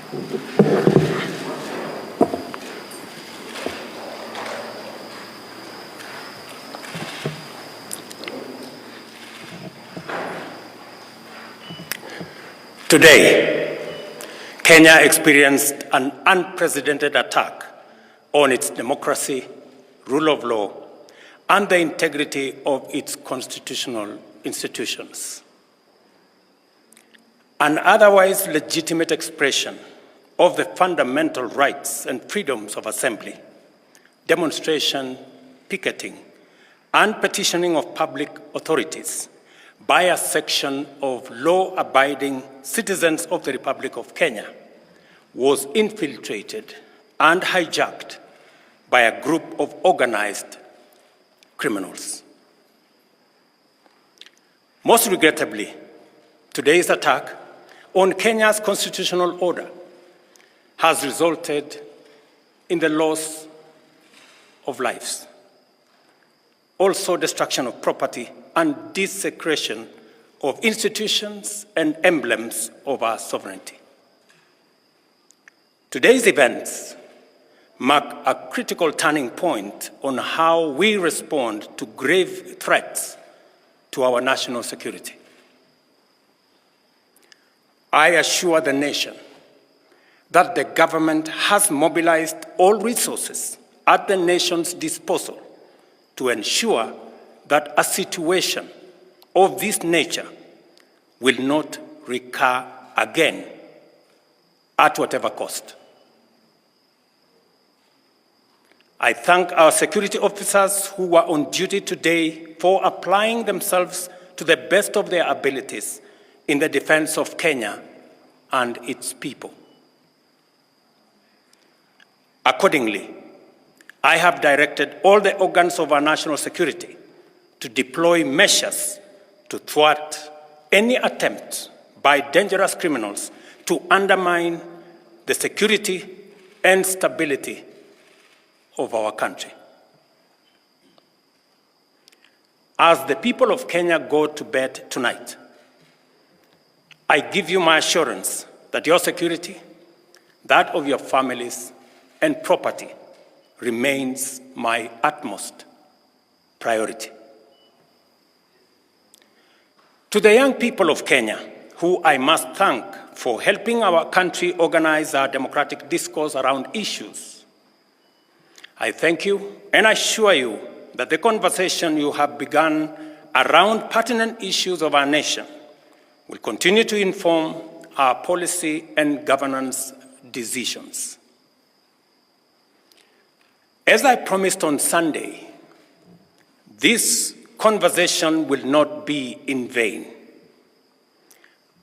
Today, Kenya experienced an unprecedented attack on its democracy, rule of law, and the integrity of its constitutional institutions. An otherwise legitimate expression of the fundamental rights and freedoms of assembly, demonstration, picketing, and petitioning of public authorities by a section of law-abiding citizens of the Republic of Kenya was infiltrated and hijacked by a group of organized criminals. Most regrettably, today's attack on Kenya's constitutional order has resulted in the loss of lives, also destruction of property and desecration of institutions and emblems of our sovereignty. Today's events mark a critical turning point on how we respond to grave threats to our national security. I assure the nation that the government has mobilized all resources at the nation's disposal to ensure that a situation of this nature will not recur again at whatever cost. I thank our security officers who were on duty today for applying themselves to the best of their abilities in the defense of Kenya and its people. Accordingly, I have directed all the organs of our national security to deploy measures to thwart any attempt by dangerous criminals to undermine the security and stability of our country. As the people of Kenya go to bed tonight, I give you my assurance that your security, that of your families and property, remains my utmost priority. To the young people of Kenya, who I must thank for helping our country organize our democratic discourse around issues, I thank you and assure you that the conversation you have begun around pertinent issues of our nation will continue to inform our policy and governance decisions. As I promised on Sunday, this conversation will not be in vain.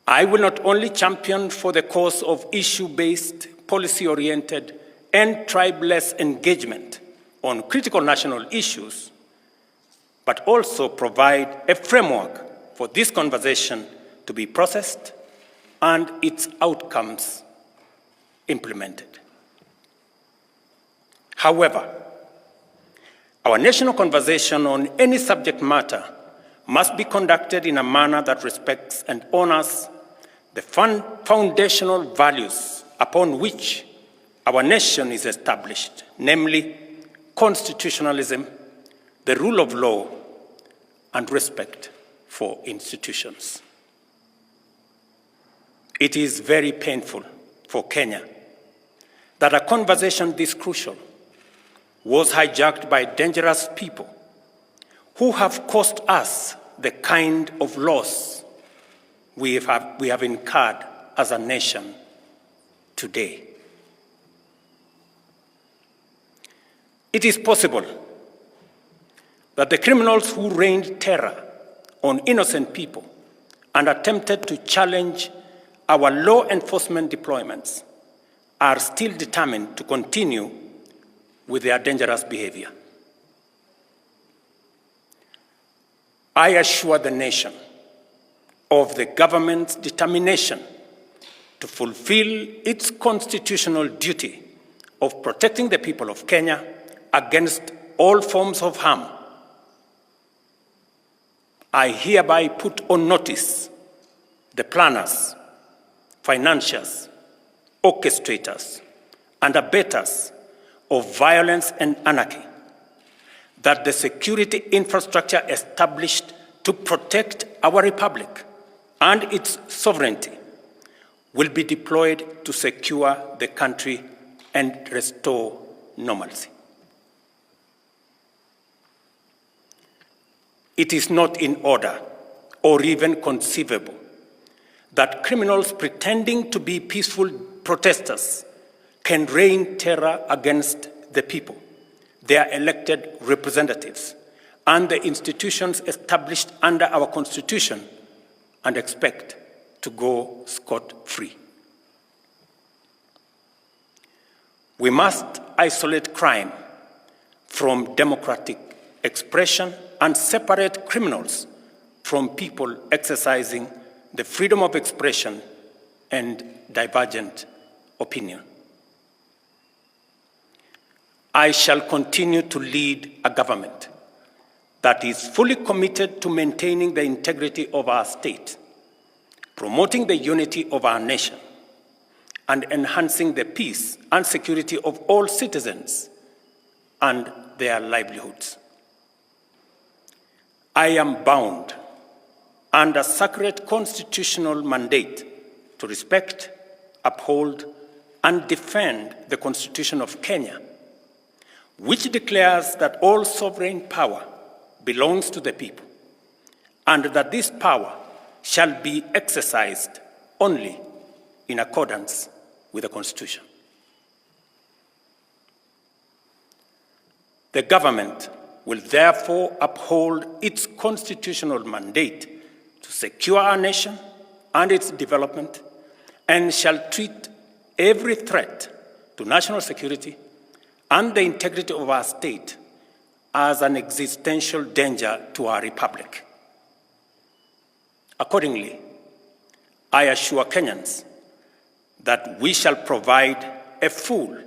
I will not only champion for the cause of issue-based, policy-oriented, and tribeless engagement on critical national issues, but also provide a framework for this conversation to be processed and its outcomes implemented. However, our national conversation on any subject matter must be conducted in a manner that respects and honors the foundational values upon which our nation is established, namely constitutionalism, the rule of law, and respect for institutions. It is very painful for Kenya that a conversation this crucial was hijacked by dangerous people who have caused us the kind of loss we have incurred as a nation today. It is possible that the criminals who rained terror on innocent people and attempted to challenge our law enforcement deployments are still determined to continue with their dangerous behavior. I assure the nation of the government's determination to fulfill its constitutional duty of protecting the people of Kenya against all forms of harm. I hereby put on notice the planners, financiers, orchestrators, and abettors of violence and anarchy, that the security infrastructure established to protect our republic and its sovereignty will be deployed to secure the country and restore normalcy. It is not in order or even conceivable that criminals pretending to be peaceful protesters can rain terror against the people, their elected representatives, and the institutions established under our Constitution and expect to go scot-free. We must isolate crime from democratic expression and separate criminals from people exercising the freedom of expression and divergent opinion. I shall continue to lead a government that is fully committed to maintaining the integrity of our state, promoting the unity of our nation, and enhancing the peace and security of all citizens and their livelihoods. I am bound under sacred constitutional mandate to respect, uphold, and defend the Constitution of Kenya, which declares that all sovereign power belongs to the people, and that this power shall be exercised only in accordance with the Constitution. The government will therefore uphold its constitutional mandate to secure our nation and its development, and shall treat every threat to national security and the integrity of our state as an existential danger to our republic. Accordingly, I assure Kenyans that we shall provide a full,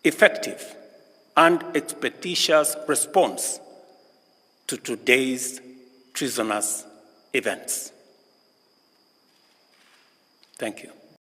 effective, and expeditious response to today's treasonous events. Thank you.